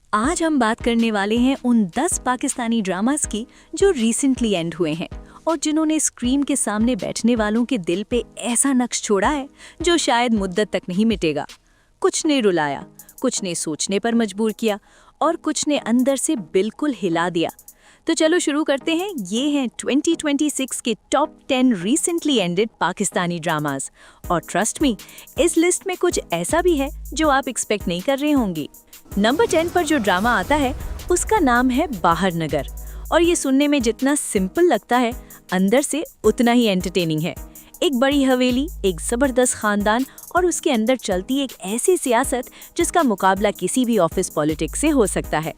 आज हम बात करने वाले हैं उन 10 पाकिस्तानी ड्रामास की जो रिसेंटली एंड हुए हैं और जिन्होंने स्क्रीन के सामने बैठने वालों के दिल पे ऐसा नक्श छोड़ा है जो शायद मुद्दत तक नहीं मिटेगा। कुछ ने रुलाया, कुछ ने सोचने पर मजबूर किया और कुछ ने अंदर से बिल्कुल हिला दिया। तो चलो शुरू करते हैं। ये हैं 2026 के top 10 recently ended Pakistani dramas और ट्रस्ट मी, इस लिस्ट में कुछ ऐसा भी है जो आप एक्सपेक्ट नहीं कर रहे होंगे। नंबर 10 पर जो ड्रामा आता है उसका नाम है बाहर नगर और ये सुनने में जितना सिंपल लगता है अंदर से उतना ही एंटरटेनिंग है। एक बड़ी हवेली, एक जबरदस्त खानदान और उसके अंदर चलती एक ऐसी सियासत जिसका मुकाबला किसी भी ऑफिस पॉलिटिक्स से हो सकता है।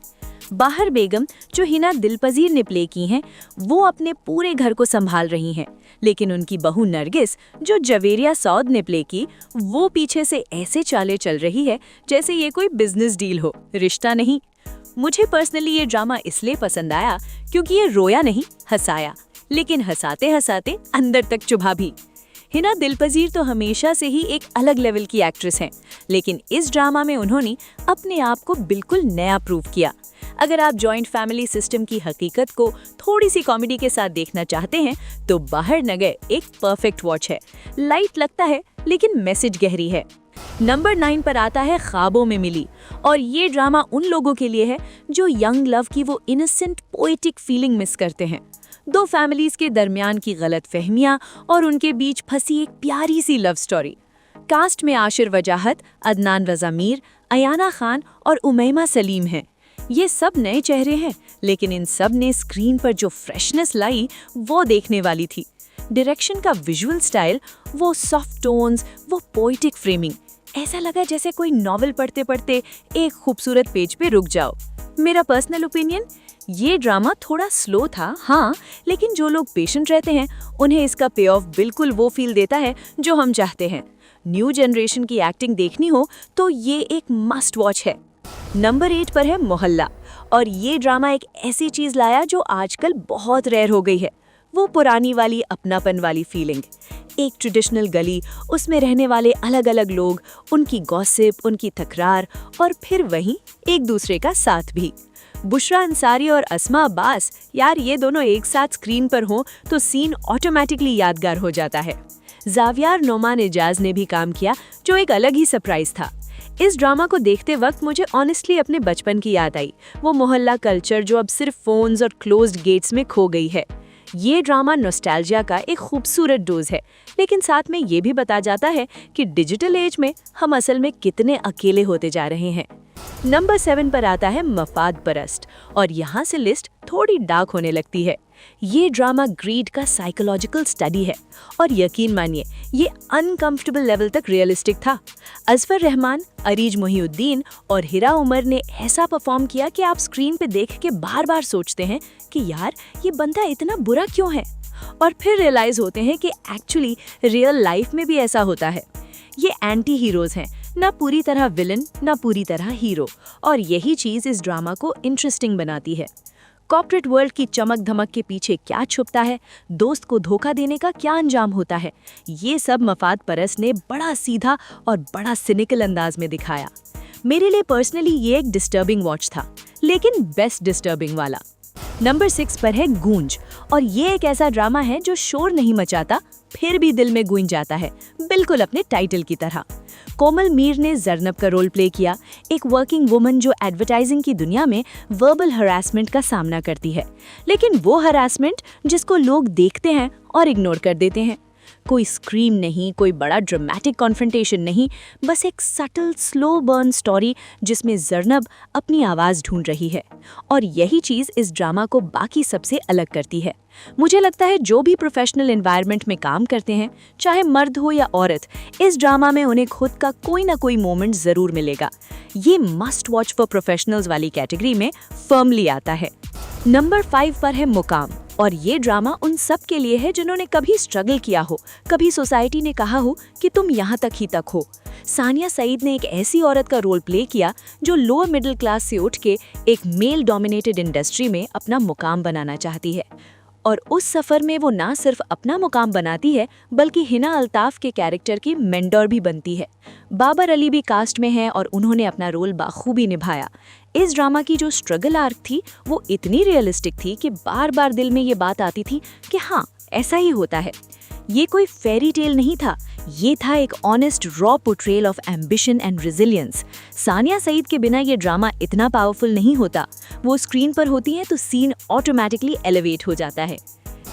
बाहर बेगम जो हिना दिलपजीर ने प्ले की हैं, वो अपने पूरे घर को संभाल रही हैं, लेकिन उनकी बहू नरगिस जो जवेरिया सौद ने प्ले की, वो पीछे से ऐसे चाले चल रही है जैसे ये कोई बिजनेस डील हो, रिश्ता नहीं। मुझे पर्सनली ये ड्रामा इसलिए पसंद आया क्योंकि ये रोया नहीं, हंसाया, लेकिन हंसाते हंसाते अंदर तक चुभा भी। हिना दिलपजीर तो हमेशा से ही एक अलग लेवल की एक्ट्रेस हैं, लेकिन इस ड्रामा में उन्होंने अपने आप को बिल्कुल नया प्रूव किया। अगर आप जॉइंट फैमिली सिस्टम की हकीकत को थोड़ी सी कॉमेडी के साथ देखना चाहते हैं तो बाहर नगर एक परफेक्ट वॉच है। लाइट लगता है लेकिन मैसेज गहरी है। नंबर 9 पर आता है ख्वाबों में मिली और ये ड्रामा उन लोगों के लिए है जो यंग लव की वो इनोसेंट पोएटिक फीलिंग मिस करते हैं। दो फैमिलीज के दरमियान की गलतफहमियां और उनके बीच फंसी एक प्यारी सी लव स्टोरी। कास्ट में आशिर वजाहत, अदनान रजा मीर, अयाना खान और उमैमा सलीम हैं। ये सब नए चेहरे हैं, लेकिन इन सब ने स्क्रीन पर जो फ्रेशनेस लाई वो देखने वाली थी। डायरेक्शन का विजुअल स्टाइल, वो सॉफ्ट टोन्स, वो पोएटिक फ्रेमिंग, ऐसा लगा जैसे कोई नॉवेल पढ़ते पढ़ते एक खूबसूरत पेज पे रुक जाओ। मेरा पर्सनल ओपिनियन, ये ड्रामा थोड़ा स्लो था हाँ, लेकिन जो लोग पेशेंट रहते हैं उन्हें इसका पे ऑफ बिल्कुल वो फील देता है जो हम चाहते हैं। न्यू जनरेशन की एक्टिंग देखनी हो तो ये एक मस्ट वॉच है। नंबर 8 पर है मोहल्ला और ये ड्रामा एक ऐसी चीज लाया जो आजकल बहुत रेयर हो गई है। वो पुरानी वाली अपनापन वाली फीलिंग, एक ट्रेडिशनल गली, उसमें रहने वाले अलग अलग लोग, उनकी गॉसिप, उनकी तकरार और फिर वहीं एक दूसरे का साथ भी। बुशरा अंसारी और अस्मा अब्बास, यार ये दोनों एक साथ स्क्रीन पर हों तो सीन ऑटोमेटिकली यादगार हो जाता है। जावियार नोमान एजाज ने भी काम किया जो एक अलग ही सरप्राइज था। इस ड्रामा को देखते वक्त मुझे ऑनेस्टली अपने बचपन की याद आई, वो मोहल्ला कल्चर जो अब सिर्फ फोन्स और क्लोज्ड गेट्स में खो गई है। ये ड्रामा नॉस्टैल्जिया का एक खूबसूरत डोज है, लेकिन साथ में ये भी बता जाता है कि डिजिटल एज में हम असल में कितने अकेले होते जा रहे हैं। नंबर 7 पर आता है मफाद परस्त और यहाँ से लिस्ट थोड़ी डार्क होने लगती है। ये ड्रामा ग्रीड का साइकोलॉजिकल स्टडी है और यकीन मानिए ये अनकंफर्टेबल लेवल तक रियलिस्टिक था। अजफर रहमान, अरीज मोहिउद्दीन और हिरा उमर ने ऐसा परफॉर्म किया कि आप स्क्रीन पे देख के बार बार सोचते हैं कि यार ये बंदा इतना बुरा क्यों है, और फिर रियलाइज होते हैं कि एक्चुअली रियल लाइफ में भी ऐसा होता है। ये एंटी हीरोज हैं, ना पूरी तरह विलन ना पूरी तरह हीरो, और यही चीज इस ड्रामा को इंटरेस्टिंग बनाती है। कॉर्पोरेट वर्ल्ड की चमक धमक के पीछे क्या छुपता है, दोस्त को धोखा देने का क्या अंजाम होता है, ये सब मफाद परस्त ने बड़ा सीधा और बड़ा सिनिकल अंदाज में दिखाया। मेरे लिए पर्सनली ये एक डिस्टर्बिंग वॉच था, लेकिन बेस्ट डिस्टर्बिंग वाला। नंबर 6 पर है गूंज और ये एक ऐसा ड्रामा है जो शोर नहीं मचाता फिर भी दिल में गूंज जाता है, बिल्कुल अपने टाइटल की तरह। कोमल मीर ने जरनब का रोल प्ले किया, एक वर्किंग वुमन जो एडवर्टाइजिंग की दुनिया में वर्बल हरासमेंट का सामना करती है, लेकिन वो हरासमेंट जिसको लोग देखते हैं और इग्नोर कर देते हैं। कोई स्क्रीम नहीं, कोई बड़ा ड्रामेटिक कॉन्फ्रंटेशन नहीं, बस एक सटल स्लो बर्न स्टोरी जिसमें जरनब अपनी आवाज़ ढूंढ रही है, और यही चीज़ इस ड्रामा को बाकी सबसे अलग करती है। मुझे लगता है जो भी प्रोफेशनल एनवायरनमेंट में काम करते हैं, चाहे मर्द हो या औरत, इस ड्रामा में उन्हें खुद का कोई ना कोई मोमेंट ज़रूर मिलेगा। ये मस्ट वॉच फॉर प्रोफेशनल्स वाली कैटेगरी में फर्मली आता है। नंबर 5 पर है मुकाम और ये ड्रामा उन सब के लिए है जिन्होंने कभी स्ट्रगल किया हो, कभी सोसाइटी ने कहा हो कि तुम यहाँ तक ही तक हो। सानिया सईद ने एक ऐसी औरत का रोल प्ले किया जो लोअर मिडिल क्लास से उठ के एक मेल डोमिनेटेड इंडस्ट्री में अपना मुकाम बनाना चाहती है, और उस सफ़र में वो ना सिर्फ अपना मुकाम बनाती है बल्कि हिना अल्ताफ के कैरेक्टर की मेंटोर भी बनती है। बाबर अली भी कास्ट में है और उन्होंने अपना रोल बाखूबी निभाया। इस ड्रामा की जो स्ट्रगल आर्क थी वो इतनी रियलिस्टिक थी कि बार बार दिल में ये बात आती थी कि हाँ, ऐसा ही होता है। ये कोई फेरी टेल नहीं था, ये था एक honest raw portrayal of ambition and resilience. Sania Saeed के बिना ये ड्रामा इतना पावरफुल नहीं होता। वो स्क्रीन पर होती हैं तो सीन ऑटोमेटिकली एलिवेट हो जाता है।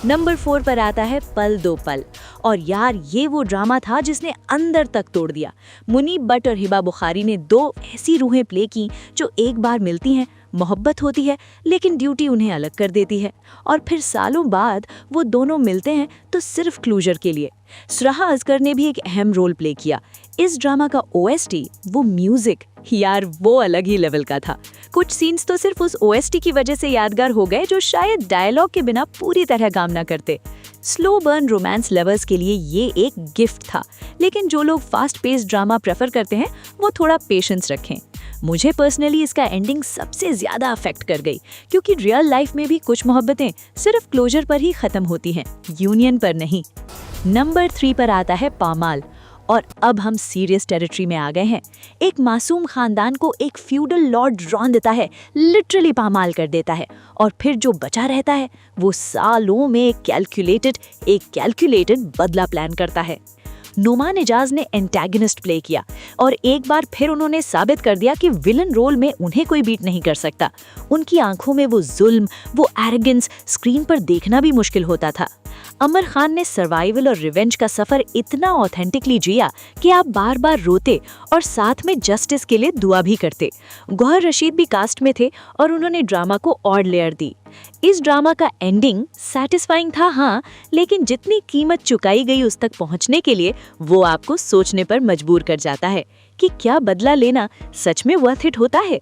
नंबर 4 पर आता है पल दो पल। और यार, ये वो ड्रामा था जिसने अंदर तक तोड़ दिया। मुनीब बट और हिबा बुखारी ने दो ऐसी रूहें प्ले की जो एक बार मिलती हैं, मोहब्बत होती है, लेकिन ड्यूटी उन्हें अलग कर देती है, और फिर सालों बाद वो दोनों मिलते हैं तो सिर्फ क्लोजर के लिए। सुरहा अजगर ने भी एक अहम रोल प्ले किया। इस ड्रामा का OST, वो म्यूजिक, यार वो अलग ही लेवल का था। कुछ सीन्स तो सिर्फ उस OST की वजह से यादगार हो गए जो शायद डायलॉग के बिना पूरी तरह काम ना करते। स्लो बर्न रोमांस लवर्स के लिए ये एक गिफ्ट था, लेकिन जो लोग फास्ट पेस्ड ड्रामा प्रेफर करते हैं वो थोड़ा पेशेंस रखें। मुझे पर्सनली इसका एंडिंग सबसे ज्यादा अफेक्ट कर गई, क्योंकि रियल लाइफ में भी कुछ मोहब्बतें सिर्फ क्लोजर पर ही खत्म होती हैं, यूनियन पर नहीं। नंबर 3 पर आता है पामाल। और अब हम सीरियस टेरिटरी में आ गए हैं। एक मासूम खानदान को एक फ्यूडल लॉर्ड रौंद देता है, लिटरली पामाल कर देता है, और फिर जो बचा रहता है वो सालों में एक कैलकुलेटेड बदला प्लान करता है। नोमान एजाज ने एंटेगनिस्ट प्ले किया, और एक बार फिर उन्होंने साबित कर दिया कि विलन रोल में उन्हें कोई बीट नहीं कर सकता। उनकी आंखों में वो जुल्म, वो एरोगेंस स्क्रीन पर देखना भी मुश्किल होता था। अमर खान ने सर्वाइवल और रिवेंज का सफर इतना ऑथेंटिकली जिया कि आप बार बार रोते और साथ में जस्टिस के लिए दुआ भी करते। गौहर रशीद भी कास्ट में थे और उन्होंने ड्रामा को और लेयर दी। इस ड्रामा का एंडिंग सैटिस्फाइंग था हाँ, लेकिन जितनी कीमत चुकाई गई उस तक पहुंचने के लिए वो आपको सोचने पर मजबूर कर जाता है कि क्या बदला लेना सच में वर्थ इट होता है।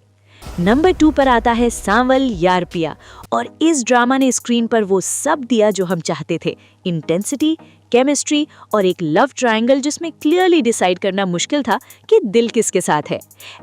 नंबर 2 पर आता है सांवल यार पिया। और इस ड्रामा ने स्क्रीन पर वो सब दिया जो हम चाहते थे, इंटेंसिटी, केमिस्ट्री और एक लव ट्रायंगल जिसमें क्लियरली डिसाइड करना मुश्किल था कि दिल किसके साथ है।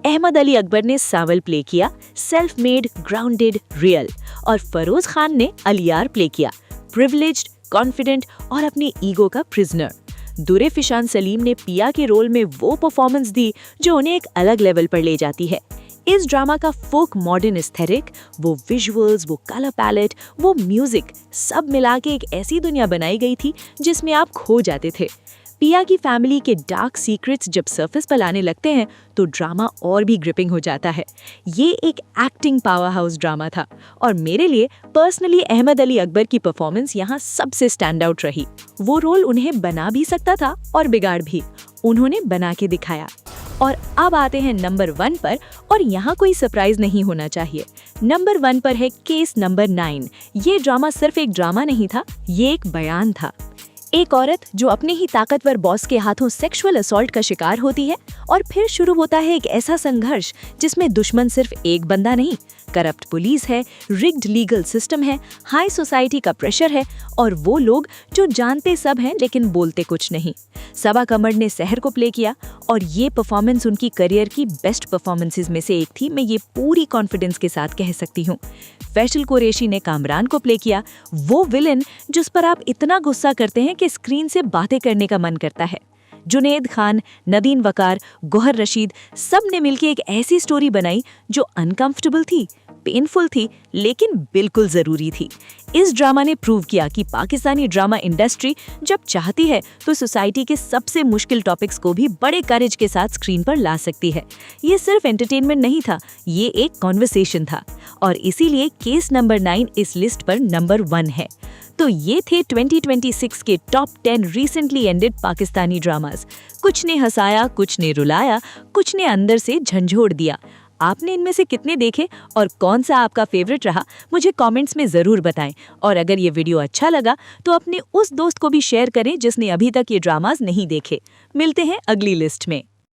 अहमद अली अकबर ने सांवल प्ले किया, सेल्फ मेड, ग्राउंडेड, रियल, और फरोज खान ने अलियार प्ले किया, प्रिविलेज्ड, कॉन्फिडेंट और अपनी ईगो का प्रिजनर। दुरे फिशान सलीम ने पिया के रोल में वो परफॉर्मेंस दी जो उन्हें एक अलग लेवल पर ले जाती है। इस ड्रामा का फोक मॉडर्न एस्थेटिक, वो विजुअल्स, वो कलर पैलेट, वो म्यूजिक, सब मिला के एक ऐसी दुनिया बनाई गई थी जिसमें आप खो जाते थे। पिया की फैमिली के डार्क सीक्रेट्स जब सरफेस पर आने लगते हैं तो ड्रामा और भी ग्रिपिंग हो जाता है। ये एक एक्टिंग पावर हाउस ड्रामा था, और मेरे लिए पर्सनली अहमद अली अकबर की परफॉर्मेंस यहाँ सबसे स्टैंड आउट रही। वो रोल उन्हें बना भी सकता था और बिगाड़ भी, उन्होंने बना के दिखाया। और अब आते हैं नंबर 1 पर, और यहाँ कोई सरप्राइज नहीं होना चाहिए। नंबर 1 पर है केस नंबर 9। ये ड्रामा सिर्फ एक ड्रामा नहीं था, ये एक बयान था। एक औरत जो अपने ही ताकतवर बॉस के हाथों सेक्सुअल असॉल्ट का शिकार होती है, और फिर शुरू होता है एक ऐसा संघर्ष जिसमें दुश्मन सिर्फ एक बंदा नहीं, करप्ट पुलिस है, रिग्ड लीगल सिस्टम है, हाई सोसाइटी का प्रेशर है, और वो लोग जो जानते सब हैं लेकिन बोलते कुछ नहीं। सबा कमर ने सहर को प्ले किया, और ये परफॉर्मेंस उनकी करियर की बेस्ट परफॉर्मेंसेस में से एक थी, मैं ये पूरी कॉन्फिडेंस के साथ कह सकती हूँ। फैसल कुरैशी ने कामरान को प्ले किया, वो विलन जिस पर आप इतना गुस्सा करते हैं कि स्क्रीन से बातें करने का मन करता है। जुनैद खान, नदीन वकार, गौहर रशीद, सब ने मिलकर एक ऐसी स्टोरी बनाई जो अनकंफर्टेबल थी, पेनफुल थी, लेकिन बिल्कुल जरूरी थी। इस ड्रामा ने प्रूव किया कि पाकिस्तानी ड्रामा इंडस्ट्री जब चाहती है तो सोसाइटी के सबसे मुश्किल टॉपिक्स को भी बड़े करेज के साथ स्क्रीन पर ला सकती है। ये सिर्फ एंटरटेनमेंट नहीं था, ये एक कॉन्वर्सेशन था, और इसीलिए केस नंबर 9 इस लिस्ट पर नंबर 1 है। तो ये थे 2026 के top 10 recently ended Pakistani dramas. कुछ ने हंसाया, कुछ ने रुलाया, कुछ ने अंदर से झंझोड़ दिया। आपने इनमें से कितने देखे और कौन सा आपका फेवरेट रहा, मुझे कमेंट्स में ज़रूर बताएं। और अगर ये वीडियो अच्छा लगा तो अपने उस दोस्त को भी शेयर करें जिसने अभी तक ये ड्रामास नहीं देखे। मिलते हैं अगली लिस्ट में।